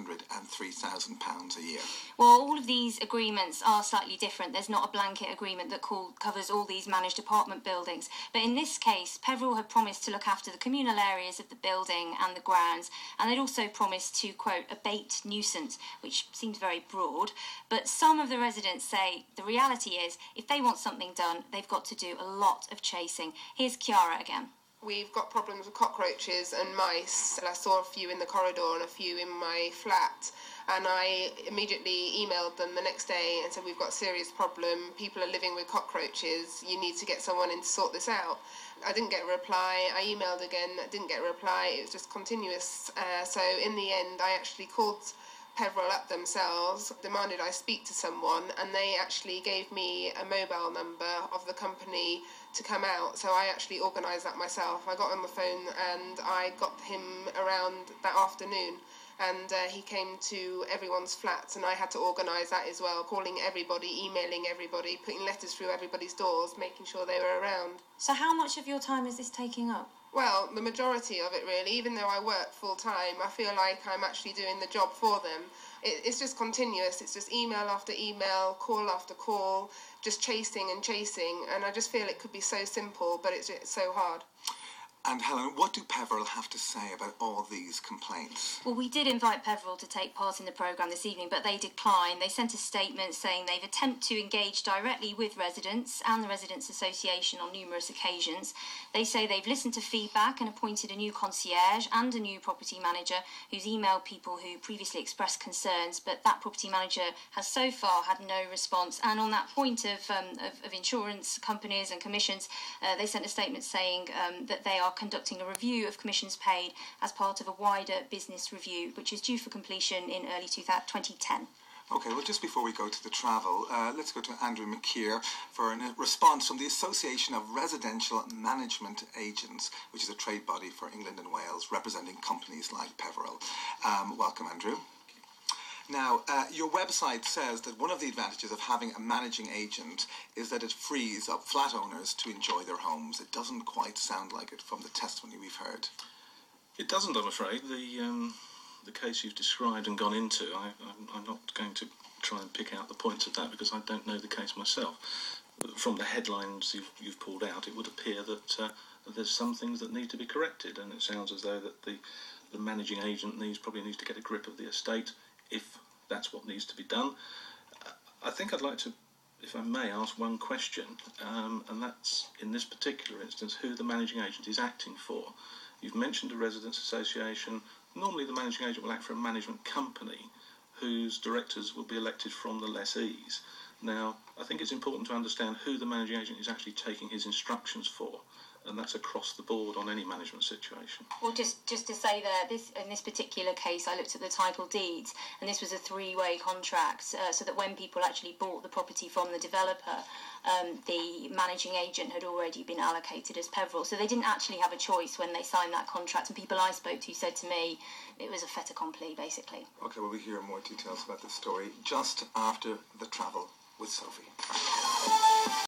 £500 and £3,000 a year. Well, all of these agreements are slightly different. There's not a blanket agreement that covers all these managed apartment buildings. But in this case, Peverel had promised to look after the communal areas of the building and the grounds, and they'd also promised to, quote, abate nuisance, which seems very broad. But some of the residents say the reality is, if they want something done, they've got to do a lot of chasing. Here's Chiara again. We've got problems with cockroaches and mice. I saw a few in the corridor and a few in my flat, and I immediately emailed them the next day and said, we've got a serious problem. People are living with cockroaches. You need to get someone in to sort this out. I didn't get a reply. I emailed again, didn't get a reply. It was just continuous. So in the end, I actually called Peverel up themselves, demanded I speak to someone, and they actually gave me a mobile number of the company to come out. So I actually organised that myself. I got on the phone and I got him around that afternoon, and he came to everyone's flats, and I had to organise that as well, calling everybody, emailing everybody, putting letters through everybody's doors, making sure they were around. So how much of your time is this taking up? Well, the majority of it really. Even though I work full time, I feel like I'm actually doing the job for them. It's just continuous. It's just email after email, call after call, just chasing and chasing. And I just feel it could be so simple, but it's so hard. And Helen, what do Peverel have to say about all these complaints? Well, we did invite Peverel to take part in the programme this evening, but they declined. They sent a statement saying they've attempted to engage directly with residents and the Residents Association on numerous occasions. They say they've listened to feedback and appointed a new concierge and a new property manager who's emailed people who previously expressed concerns, but that property manager has so far had no response. And on that point of insurance companies and commissions, they sent a statement saying that they are conducting a review of commissions paid as part of a wider business review, which is due for completion in early 2010. OK, well, just before we go to the travel, let's go to Andrew McKeer for a response from the Association of Residential Management Agents, which is a trade body for England and Wales, representing companies like Peverel. Welcome, Andrew. Now, your website says that one of the advantages of having a managing agent is that it frees up flat owners to enjoy their homes. It doesn't quite sound like it from the testimony we've heard. It doesn't, I'm afraid. The case you've described and gone into, I'm not going to try and pick out the points of that because I don't know the case myself. From the headlines you've pulled out, it would appear that there's some things that need to be corrected, and it sounds as though that the managing agent probably needs to get a grip of the estate if that's what needs to be done. I think I'd like to, if I may, ask one question, and that's, in this particular instance, who the managing agent is acting for. You've mentioned a residents' association. Normally the managing agent will act for a management company whose directors will be elected from the lessees. Now, I think it's important to understand who the managing agent is actually taking his instructions for, and that's across the board on any management situation. Well, just to say that in this particular case, I looked at the title deeds, and this was a three-way contract, so that when people actually bought the property from the developer, the managing agent had already been allocated as Peverel. So they didn't actually have a choice when they signed that contract, and people I spoke to said to me it was a fait accompli, basically. OK, well, we hear more details about this story just after the travel with Sophie.